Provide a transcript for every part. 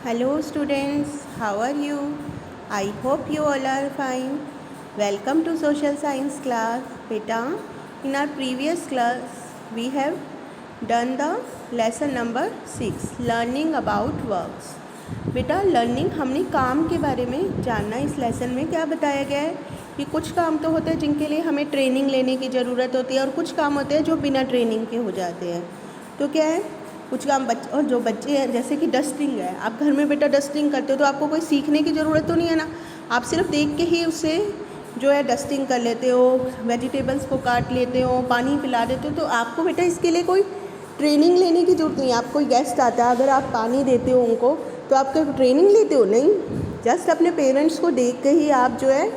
Hello students, how are you? I hope you all are fine. Welcome to social science class. Beta, in our previous class we have done the lesson number 6 learning about works. बेटा learning हमने काम के बारे में जानना। इस lesson में क्या बताया गया है कि कुछ काम तो होते हैं जिनके लिए हमें ट्रेनिंग लेने की ज़रूरत होती है और कुछ काम होते हैं जो बिना ट्रेनिंग के हो जाते हैं। तो क्या है, कुछ काम और जो बच्चे हैं जैसे कि डस्टिंग है, आप घर में बेटा डस्टिंग करते हो तो आपको कोई सीखने की ज़रूरत तो नहीं है ना, आप सिर्फ देख के ही उससे जो है डस्टिंग कर लेते हो, वेजिटेबल्स को काट लेते हो, पानी पिला देते हो। तो आपको बेटा इसके लिए कोई ट्रेनिंग लेने की ज़रूरत नहीं है। आपको गेस्ट आता है, अगर आप पानी देते हो उनको तो आप तो ट्रेनिंग लेते हो नहीं, जस्ट अपने पेरेंट्स को देख के ही आप जो है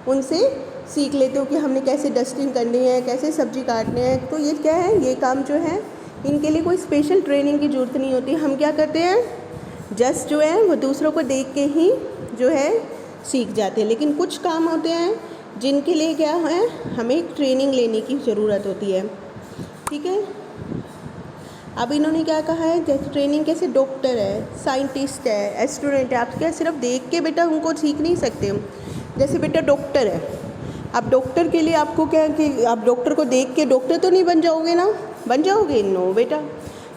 उनसे सीख लेते हो कि हमने कैसे डस्टिंग करनी है, कैसे सब्जी काटनी है। तो ये क्या है, ये काम जो है इनके लिए कोई स्पेशल ट्रेनिंग की ज़रूरत नहीं होती। हम क्या करते हैं, जस्ट जो है वो दूसरों को देख के ही जो है सीख जाते हैं। लेकिन कुछ काम होते हैं जिनके लिए क्या है, हमें ट्रेनिंग लेने की ज़रूरत होती है। ठीक है, अब इन्होंने क्या कहा है, जैसे ट्रेनिंग कैसे डॉक्टर है, साइंटिस्ट है, स्टूडेंट है, आप क्या सिर्फ देख के बेटा उनको सीख नहीं सकते। जैसे बेटा डॉक्टर है, अब डॉक्टर के लिए आपको क्या है कि आप डॉक्टर को देख के डॉक्टर तो नहीं बन जाओगे ना, बन जाओगे? नो बेटा,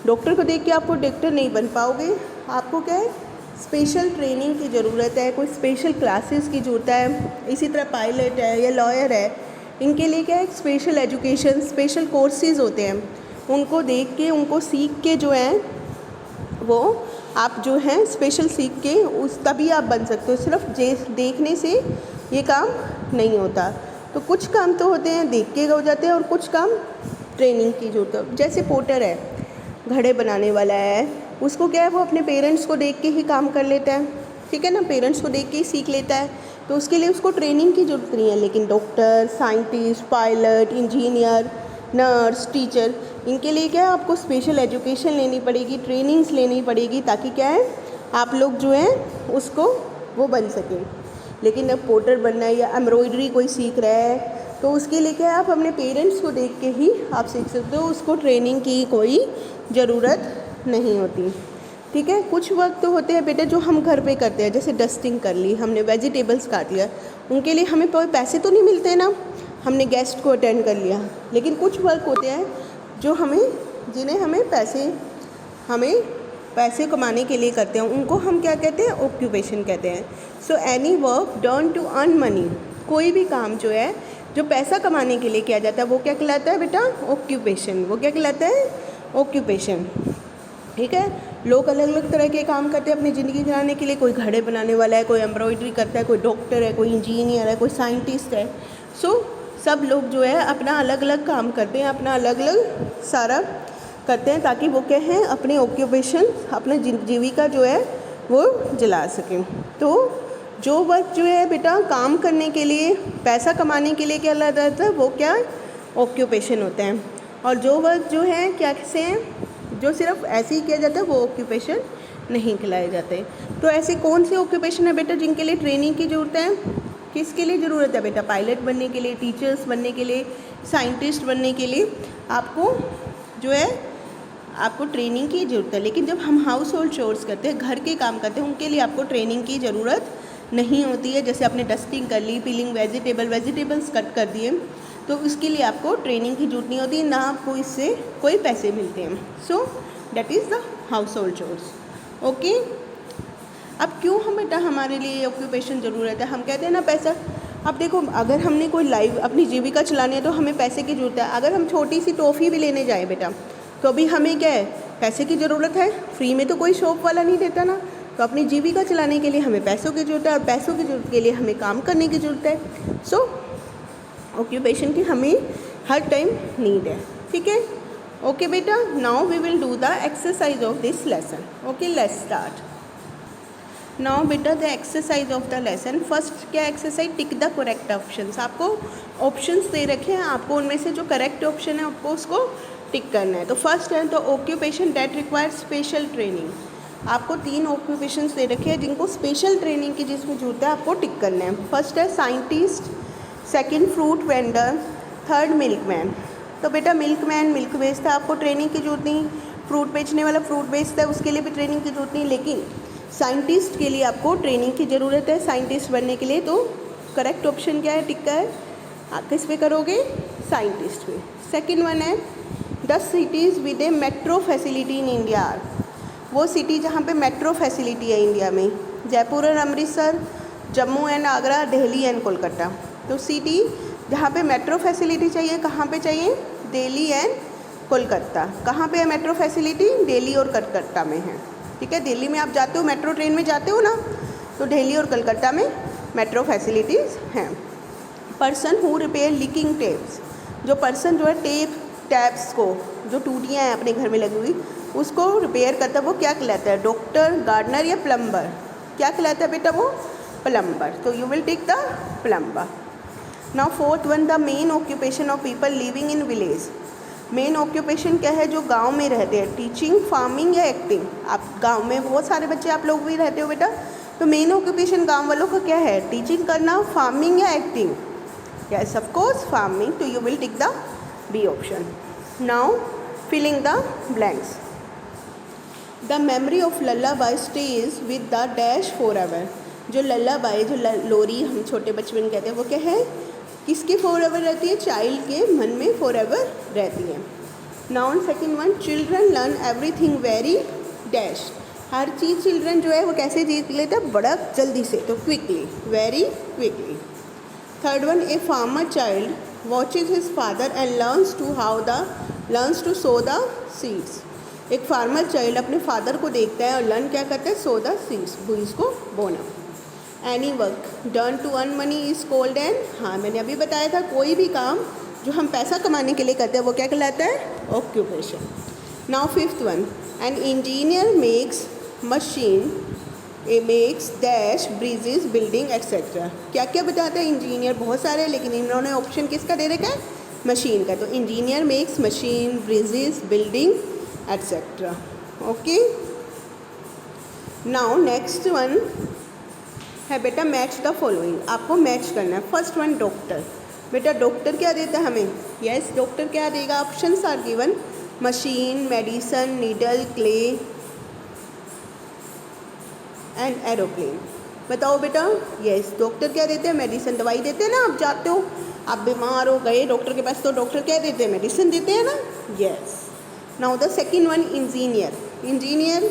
डॉक्टर को देख के आपको डॉक्टर नहीं बन पाओगे। आपको क्या है, स्पेशल ट्रेनिंग की ज़रूरत है, कोई स्पेशल क्लासेस की ज़रूरत है। इसी तरह पायलट है या लॉयर है, इनके लिए क्या है, स्पेशल एजुकेशन, स्पेशल कोर्सेज होते हैं। उनको देख के, उनको सीख के जो है वो आप जो है स्पेशल सीख के उस तभी आप बन सकते हो। सिर्फ देखने से ये काम नहीं होता। तो कुछ काम तो होते हैं देख के हो जाते हैं और कुछ काम ट्रेनिंग की ज़रूरत है। जैसे पोटर है, घड़े बनाने वाला है, उसको क्या है, वो अपने पेरेंट्स को देख के ही काम कर लेता है। ठीक है ना, पेरेंट्स को देख के ही सीख लेता है, तो उसके लिए उसको ट्रेनिंग की ज़रूरत नहीं है। लेकिन doctor, scientist, pilot, engineer, nurse, teacher, इनके लिए क्या है, आपको स्पेशल एजुकेशन लेनी पड़ेगी, ट्रेनिंग्स लेनी पड़ेगी, ताकि क्या है आप लोग जो है उसको वो बन सकें। लेकिन अब पोटर बनना है या एम्ब्रॉयडरी कोई सीख रहा है तो उसके लिए क्या है, आप अपने पेरेंट्स को देख के ही आप सीख सकते हो, उसको ट्रेनिंग की कोई ज़रूरत नहीं होती। ठीक है, कुछ वर्क तो होते हैं बेटे जो हम घर पे करते हैं, जैसे डस्टिंग कर ली, हमने वेजिटेबल्स काट लिया, उनके लिए हमें कोई पैसे तो नहीं मिलते ना, हमने गेस्ट को अटेंड कर लिया। लेकिन कुछ वर्क होते हैं जो जिन्हें हमें पैसे कमाने के लिए करते हैं, उनको हम क्या कहते हैं, ऑक्यूपेशन कहते हैं। So any work done to earn money, कोई भी काम जो है जो पैसा कमाने के लिए किया जाता है वो क्या कहलाता है बेटा, ऑक्यूपेशन। वो क्या कहलाता है, ऑक्यूपेशन। ठीक है, लोग अलग अलग तरह के काम करते हैं अपनी ज़िंदगी चलाने के लिए। कोई घड़े बनाने वाला है, कोई एम्ब्रॉयडरी करता है, कोई डॉक्टर है, कोई इंजीनियर है, कोई साइंटिस्ट है। सो सब लोग जो है अपना अलग अलग काम करते हैं, अपना अलग अलग सारा करते हैं, ताकि वो क्या है अपने ऑक्यूपेशन, अपने जीविका जो है वो जला सकें। तो जो वर्क जो है बेटा काम करने के लिए, पैसा कमाने के लिए क्या लगता है, वो क्या ऑक्यूपेशन होते हैं। और जो वर्क जो है क्या से हैं, जो सिर्फ ऐसे ही किया जाता है, वो ऑक्यूपेशन नहीं खिलाए जाते। तो ऐसे कौन से ऑक्यूपेशन है बेटा जिनके लिए ट्रेनिंग की ज़रूरत है? किसके लिए ज़रूरत है बेटा? पायलट बनने के लिए, टीचर्स बनने के लिए, साइंटिस्ट बनने के लिए आपको जो है आपको ट्रेनिंग की ज़रूरत है। लेकिन जब हम हाउस होल्ड चोर्स करते हैं, घर के काम करते हैं, उनके लिए आपको ट्रेनिंग की ज़रूरत नहीं होती है। जैसे आपने डस्टिंग कर ली, पीलिंग वेजिटेबल्स कट कर दिए, तो उसके लिए आपको ट्रेनिंग की ज़रूरत नहीं होती, ना आपको इससे कोई पैसे मिलते हैं। So that is the house hold chores. Okay, अब क्यों हम बेटा हमारे लिए ऑक्यूपेशन ज़रूरत है? हम कहते हैं ना पैसा। अब देखो, अगर हमने कोई लाइव अपनी जीविका चलानी है तो हमें पैसे की ज़रूरत है। अगर हम छोटी सी टॉफ़ी भी लेने जाएँ बेटा तो अभी हमें क्या है, पैसे की ज़रूरत है। फ्री में तो कोई शॉप वाला नहीं देता ना। तो अपनी जीविका चलाने के लिए हमें पैसों की ज़रूरत है, और पैसों की ज़रूरत के लिए हमें काम करने की ज़रूरत है। सो ऑक्यूपेशन की हमें हर टाइम नीड है। ठीक है, ओके बेटा, now we will do the exercise of this lesson. Okay, let's start now बेटा the exercise of the lesson. First क्या exercise, tick the correct options. आपको ऑप्शंस दे रखे हैं, आपको उनमें से जो करेक्ट ऑप्शन है आपको उसको टिक करना है। तो फर्स्ट है तो occupation that require special training. आपको 3 ऑक्यूपेशंस दे रखे हैं जिनको स्पेशल ट्रेनिंग की जिसमें जरूरत है, आपको टिक करना है। फर्स्ट है scientist, second fruit vendor, third milkman. तो बेटा मिल्कमैन मिल्क बेचता है, आपको ट्रेनिंग की जरूरत नहीं। फ्रूट बेचने वाला फ्रूट बेचता है, उसके लिए भी ट्रेनिंग की जरूरत नहीं। लेकिन साइंटिस्ट के लिए आपको ट्रेनिंग की ज़रूरत है साइंटिस्ट बनने के लिए, तो करेक्ट ऑप्शन क्या है, टिक का है, आप किस पे करोगे, साइंटिस्ट पे। सेकंड वन है 10 cities with A metro facility in India. वो सिटी जहाँ पे मेट्रो फैसिलिटी है इंडिया में, जयपुर और अमृतसर, जम्मू एंड आगरा, दिल्ली एंड कोलकाता। तो सिटी जहाँ पे मेट्रो फैसिलिटी चाहिए, कहाँ पे चाहिए, दिल्ली एंड कोलकाता। कहाँ पे है मेट्रो फैसिलिटी, दिल्ली और कलकत्ता में है, ठीक है। दिल्ली में आप जाते हो, मेट्रो ट्रेन में जाते हो ना, तो दिल्ली और कलकत्ता में मेट्रो फैसिलिटीज़ हैं। Person who repair leaking tapes, जो पर्सन जो है टैप्स को, जो टूटियाँ हैं अपने घर में लगी हुई, उसको रिपेयर करता है, वो क्या कहलाता है, डॉक्टर, गार्डनर या प्लम्बर, क्या कहलाता है बेटा, वो प्लम्बर। तो you will take the plumber. Now fourth one, the main occupation of people living in village. Main occupation क्या है, जो गांव में रहते हैं, टीचिंग, फार्मिंग या एक्टिंग। आप गांव में बहुत सारे बच्चे आप लोग भी रहते हो बेटा, तो मेन ऑक्यूपेशन गांव वालों का क्या है, टीचिंग करना, फार्मिंग या acting, yes of course farming. तो you will tick the B option. Now filling the blanks. The memory of lullaby stays with the dash forever. जो लल्लाबाई, जो लोरी हम छोटे बचपन कहते हैं, वो क्या है, किसके फॉर एवर रहती है, चाइल्ड के मन में फॉर एवर रहती है। Now second one, children learn everything very dash. हर चीज़ चिल्ड्रन जो है वो कैसे सीख लेता है, बड़ा जल्दी से, तो quickly, very quickly. Third one, a farmer child watches his father and learns to sow the seeds. एक फार्मर चाइल्ड अपने फादर को देखता है और लर्न क्या करता है, सो द सीड्स, बीज को बोना। Any work done to earn money is called an, हाँ मैंने अभी बताया था, कोई भी काम जो हम पैसा कमाने के लिए करते हैं वो क्या कहलाता है, occupation. Now fifth one, an engineer makes machine, A makes dash bridges building etcetera. क्या क्या बताते हैं इंजीनियर, बहुत सारे, लेकिन इन्होंने ऑप्शन किसका दे रखा है, मशीन का। तो engineer makes machine, bridges, building etcetera. Okay, now next one है बेटा मैच द फॉलोइंग। आपको मैच करना है। First one, doctor. बेटा डॉक्टर क्या देता है हमें, यस डॉक्टर क्या देगा, options are given, machine, medicine, needle, clay and aeroplane. बताओ बेटा, यस डॉक्टर क्या देते हैं, मेडिसिन, दवाई देते हैं ना, आप जाते हो, आप बीमार हो गए डॉक्टर के पास, तो डॉक्टर क्या देते हैं, मेडिसिन देते हैं ना, yes. Now the second one, engineer. Engineer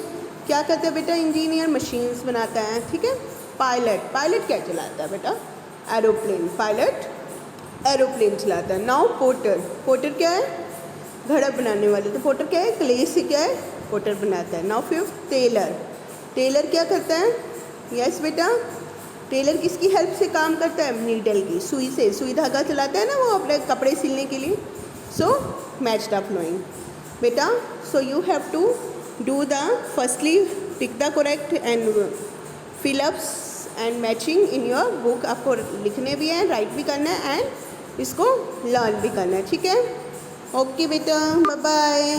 क्या करता है बेटा, इंजीनियर मशीन्स बनाता है, ठीक है। पायलट, पायलट क्या चलाता है बेटा, एरोप्लेन, पायलट एरोप्लेन चलाता है। नाउ पोर्टर, पोर्टर क्या है, घड़ा बनाने वाले, तो पोर्टर क्या है, क्ले से क्या है, पोर्टर बनाता है। Now fifth, Taylor. टेलर क्या करता है, यस बेटा टेलर किसकी हेल्प से काम करता है, नीडल की, सुई से, सुई धागा चलाता है ना वो अपने कपड़े सिलने के लिए। सो मैच द फ्लोइंग बेटा, so you have to do the firstly tick the correct and fill ups and matching in your book. आपको लिखने भी है, राइट भी करना है एंड इसको लर्न भी करना है, ठीक है। ओके बेटा, बाय बाय।